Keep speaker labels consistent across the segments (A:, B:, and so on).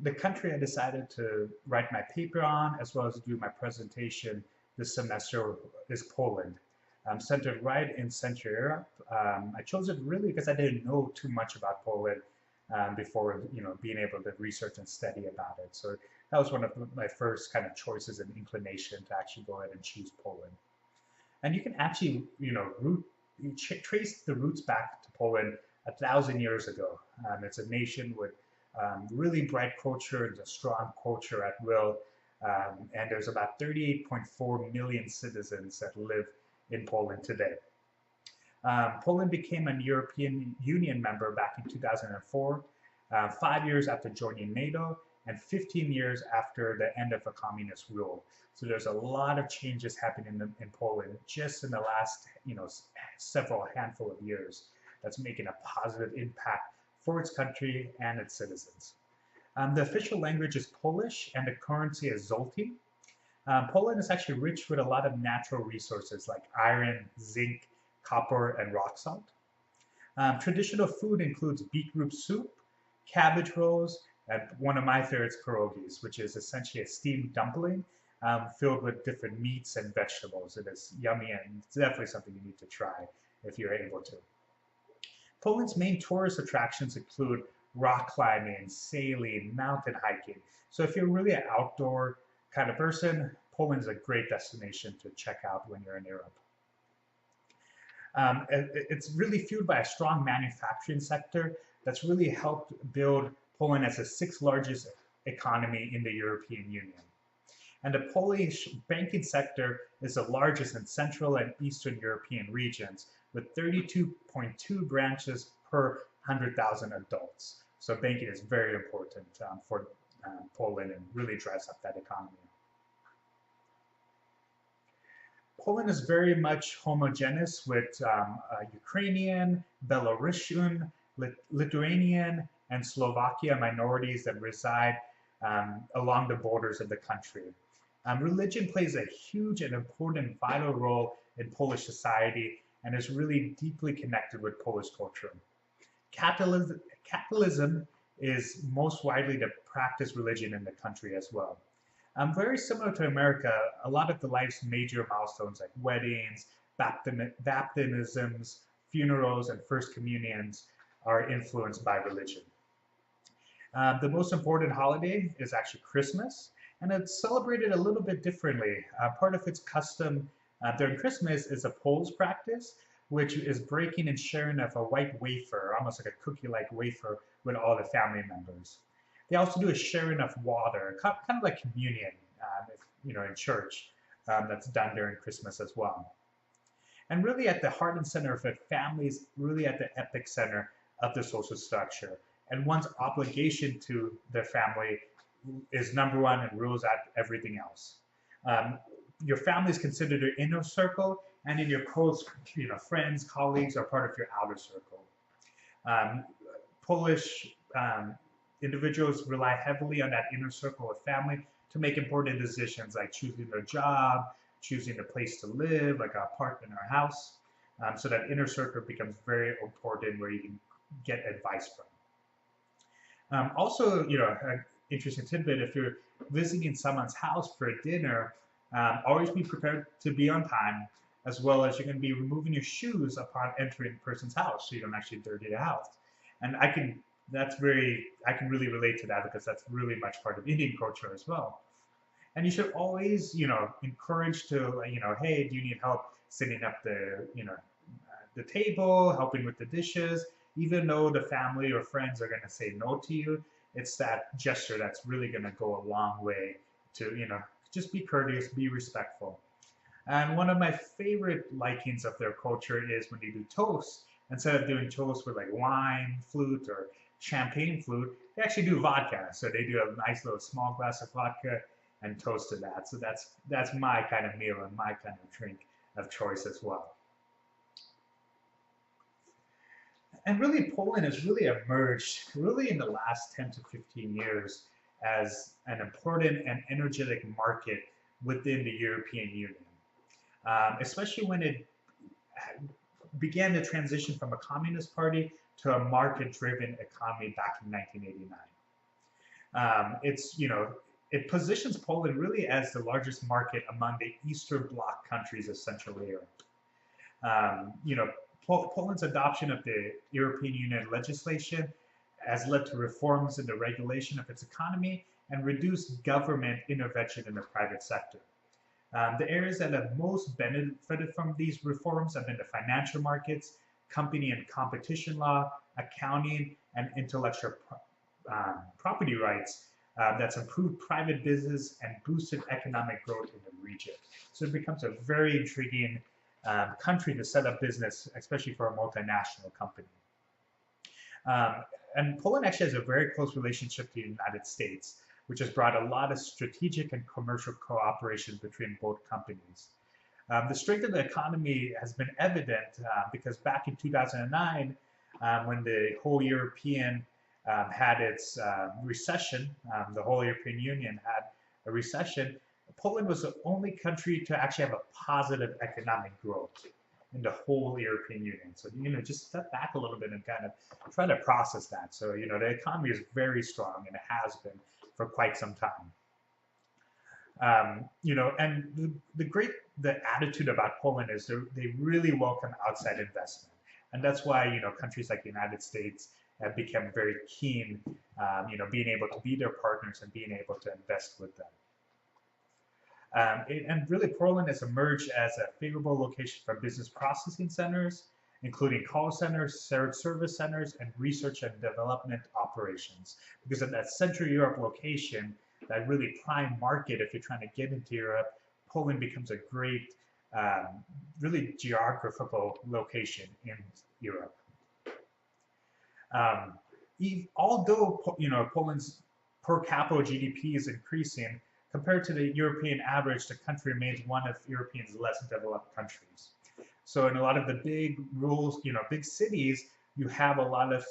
A: the country I decided to write my paper on, as well as do my presentation this semester, is Poland. Centered right in Central Europe. I chose it really because I didn't know too much about Poland before, being able to research and study about it. So that was one of my first kind of choices and inclination to actually go ahead and choose Poland. And you can actually, trace the roots back to Poland 1,000 years ago. It's a nation with really bright culture and a strong culture at will. And there's about 38.4 million citizens that live in Poland today. Poland became a European Union member back in 2004, 5 years after joining NATO, and 15 years after the end of a communist rule. So there's a lot of changes happening in Poland just in the last, several handful of years. That's making a positive impact for its country and its citizens. The official language is Polish, and the currency is zloty. Poland is actually rich with a lot of natural resources like iron, zinc, copper, and rock salt. Traditional food includes beetroot soup, cabbage rolls, and one of my favorites, pierogies, which is essentially a steamed dumpling filled with different meats and vegetables. It is yummy, and it's definitely something you need to try if you're able to. Poland's main tourist attractions include rock climbing, sailing, mountain hiking. So if you're really an outdoor kind of person, Poland is a great destination to check out when you're in Europe. It's really fueled by a strong manufacturing sector that's really helped build Poland as the sixth largest economy in the European Union. And the Polish banking sector is the largest in Central and Eastern European regions, with 32.2 branches per 100,000 adults. So banking is very important for Poland and really drives up that economy. Poland is very much homogeneous with Ukrainian, Belarusian, Lithuanian, and Slovakia minorities that reside along the borders of the country. Religion plays a huge and important vital role in Polish society and is really deeply connected with Polish culture. Catholicism is most widely the practiced religion in the country as well. Very similar to America, a lot of the life's major milestones like weddings, baptisms, funerals, and first communions are influenced by religion. The most important holiday is actually Christmas, and it's celebrated a little bit differently. Part of its custom during Christmas is a Poles practice, which is breaking and sharing of a white wafer, almost like a cookie-like wafer, with all the family members. They also do a sharing of water, kind of like communion, in church. That's done during Christmas as well. And really, at the heart and center of it, family is really at the epic center of the social structure. And one's obligation to their family is number one and rules out everything else. Your family is considered your inner circle, and in your close, friends, colleagues are part of your outer circle. Um, Polish individuals rely heavily on that inner circle of family to make important decisions like choosing their job, choosing a place to live, like an apartment or a house. So that inner circle becomes very important where you can get advice from. Also, an interesting tidbit, if you're visiting someone's house for a dinner, always be prepared to be on time, as well as you're going to be removing your shoes upon entering the person's house so you don't actually dirty the house. And I can really relate to that because that's really much part of Indian culture as well. And you should always, encourage to, hey, do you need help setting up the table, helping with the dishes? Even though the family or friends are going to say no to you, it's that gesture that's really going to go a long way to, just be courteous, be respectful. And one of my favorite likings of their culture is when they do toast. Instead of doing toast with like wine, flute, or champagne flute, they actually do vodka. So they do a nice little small glass of vodka and toast to that. So that's my kind of meal and my kind of drink of choice as well. And really, Poland has really emerged really in the last 10 to 15 years as an important and energetic market within the European Union, especially when it began the transition from a communist party to a market-driven economy back in 1989. It's, it positions Poland really as the largest market among the Eastern Bloc countries of Central Europe. Um, you know, Poland's adoption of the European Union legislation has led to reforms in the regulation of its economy and reduced government intervention in the private sector. The areas that have most benefited from these reforms have been the financial markets, company and competition law, accounting, and intellectual property rights. That's improved private business and boosted economic growth in the region. So it becomes a very intriguing country to set up business, especially for a multinational company. Um, and Poland actually has a very close relationship to the United States, which has brought a lot of strategic and commercial cooperation between both companies. The strength of the economy has been evident because back in 2009, when the whole European had its recession, the whole European Union had a recession, Poland was the only country to actually have a positive economic growth in the whole European Union. So, just step back a little bit and kind of try to process that. So, the economy is very strong and it has been for quite some time. And the attitude about Poland is they really welcome outside investment. And that's why, countries like the United States have become very keen, being able to be their partners and being able to invest with them. And really, Poland has emerged as a favorable location for business processing centers, including call centers, service centers, and research and development operations. Because of that Central Europe location, that really prime market, if you're trying to get into Europe, Poland becomes a great, really geographical location in Europe. Although Poland's per capita GDP is increasing, compared to the European average, the country remains one of Europe's less developed countries. So in a lot of the big big cities, you have a lot of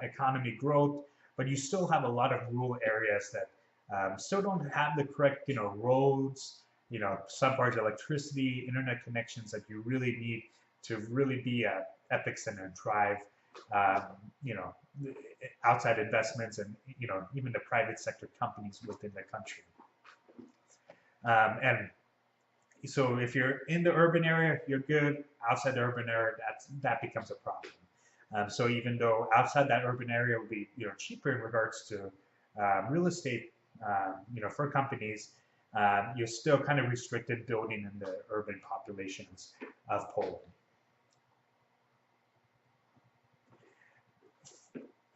A: economy growth, but you still have a lot of rural areas that still don't have the correct roads, some parts electricity, internet connections that you really need to really be an epic center and drive outside investments and even the private sector companies within the country. And so if you're in the urban area, you're good. Outside the urban area, that becomes a problem. So even though outside that urban area will be cheaper in regards to real estate, for companies, you're still kind of restricted building in the urban populations of Poland.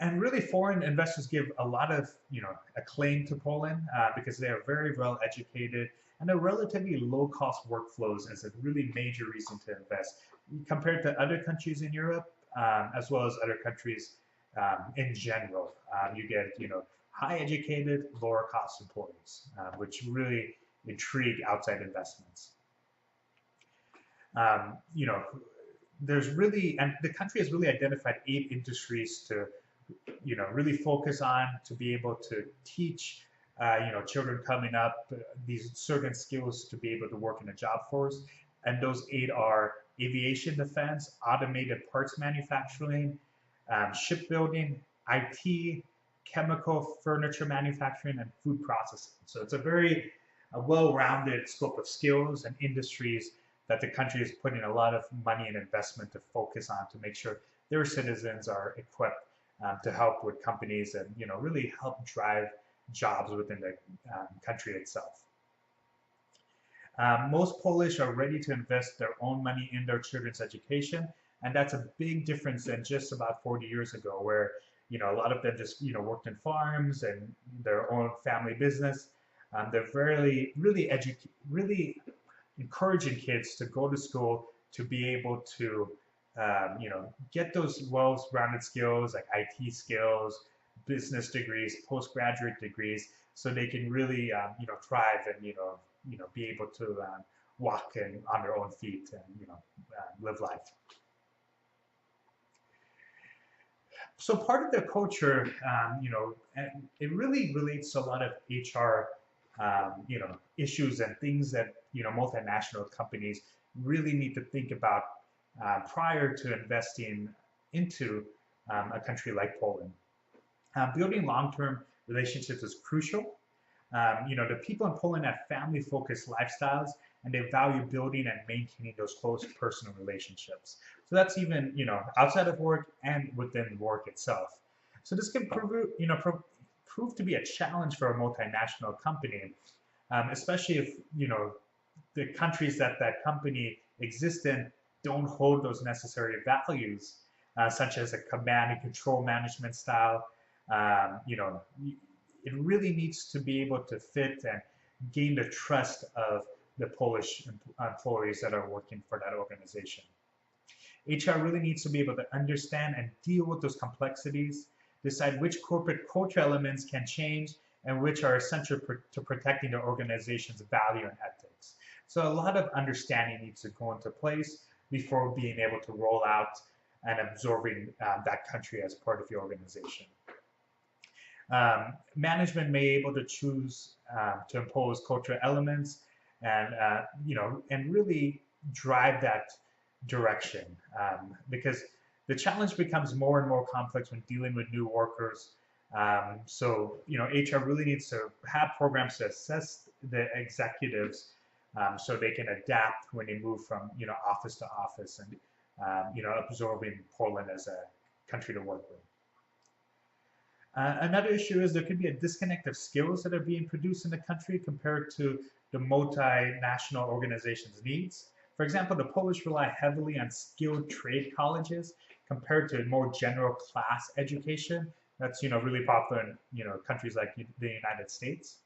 A: And really, foreign investors give a lot of acclaim to Poland because they are very well educated and a relatively low cost workflows as a really major reason to invest compared to other countries in Europe, as well as other countries in general. You get high educated, lower cost employees, which really intrigue outside investments. There's really, and the country has really identified 8 industries to really focus on to be able to teach, children coming up these certain skills to be able to work in a job force. And those 8 are aviation defense, automated parts manufacturing, shipbuilding, IT, chemical, furniture manufacturing, and food processing. So it's a very well-rounded scope of skills and industries that the country is putting a lot of money and investment to focus on to make sure their citizens are equipped to help with companies and really help drive jobs within the country itself. Most Polish are ready to invest their own money in their children's education, and that's a big difference than just about 40 years ago, where a lot of them just worked in farms and their own family business. They're really encouraging kids to go to school to be able to get those well-rounded skills like IT skills, business degrees, postgraduate degrees, so they can really thrive and be able to walk on their own feet and live life. So part of the culture, it really relates to a lot of HR, issues and things that multinational companies really need to think about prior to investing into a country like Poland. Building long-term relationships is crucial. The people in Poland have family-focused lifestyles, and they value building and maintaining those close personal relationships. So that's even, outside of work and within work itself. So this can prove to be a challenge for a multinational company, especially if, the countries that that company exists in don't hold those necessary values, such as a command and control management style. It really needs to be able to fit and gain the trust of the Polish employees that are working for that organization. HR really needs to be able to understand and deal with those complexities, decide which corporate culture elements can change and which are essential to protecting the organization's value and ethics. So a lot of understanding needs to go into place before being able to roll out and absorbing that country as part of your organization. Management may be able to choose to impose cultural elements and and really drive that direction, because the challenge becomes more and more complex when dealing with new workers. HR really needs to have programs to assess the executives, so they can adapt when they move from office to office and absorbing Poland as a country to work with. Another issue is there could be a disconnect of skills that are being produced in the country compared to the multinational organization's needs. For example, the Polish rely heavily on skilled trade colleges compared to more general class education. That's really popular in countries like the United States.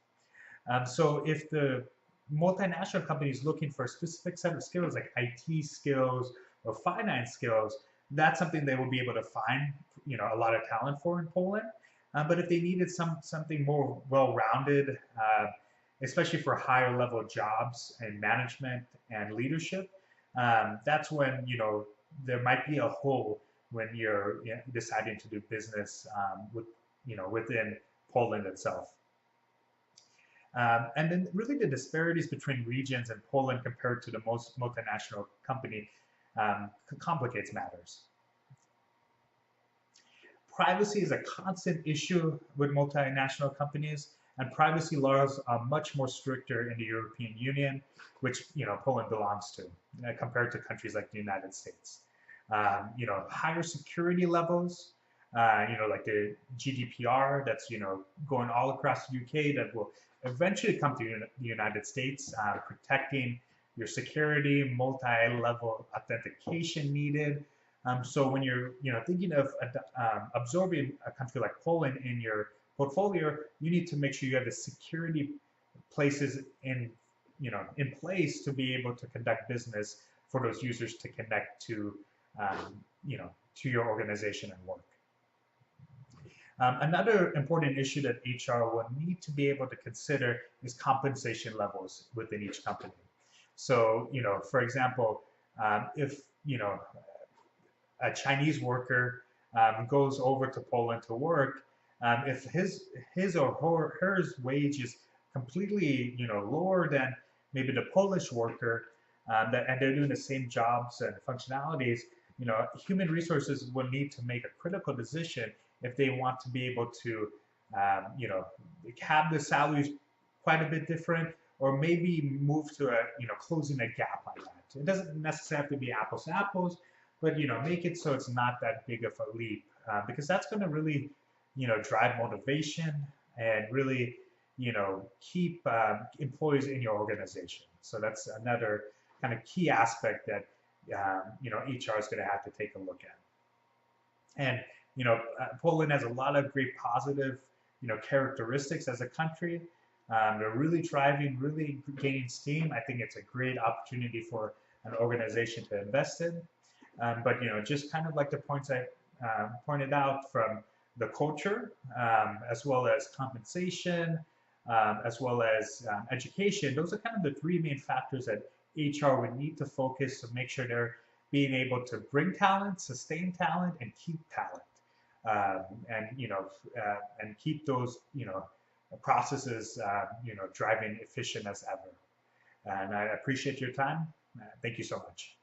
A: So if the multinational company is looking for a specific set of skills like IT skills or finance skills, that's something they will be able to find a lot of talent for in Poland. But if they needed something more well-rounded, especially for higher level jobs in management and leadership, that's when there might be a hole when you're deciding to do business within Poland itself. And then really the disparities between regions in Poland compared to the most multinational company complicates matters. Privacy is a constant issue with multinational companies, and privacy laws are much more stricter in the European Union, which Poland belongs to, compared to countries like the United States. Higher security levels, like the GDPR, that's going all across the UK, that will eventually come to the United States, protecting your security, multi-level authentication needed. So when you're thinking of absorbing a country like Poland in your portfolio, you need to make sure you have the security places in place to be able to conduct business for those users to connect to to your organization and work. Another important issue that HR will need to be able to consider is compensation levels within each company. So for example, if a Chinese worker goes over to Poland to work, if his or her wage is completely lower than maybe the Polish worker, and they're doing the same jobs and functionalities, human resources will need to make a critical decision if they want to be able to have the salaries quite a bit different, or maybe move to a closing a gap on that. It doesn't necessarily have to be apples to apples, but make it so it's not that big of a leap, because that's going to really drive motivation and really keep employees in your organization. So that's another kind of key aspect that HR is going to have to take a look at. And Poland has a lot of great positive characteristics as a country. They're really thriving, really gaining steam. I think it's a great opportunity for an organization to invest in. But just kind of like the points I pointed out, from the culture, as well as compensation, as well as education, those are kind of the three main factors that HR would need to focus to make sure they're being able to bring talent, sustain talent, and keep talent, and keep those processes driving efficient as ever. And I appreciate your time. Thank you so much.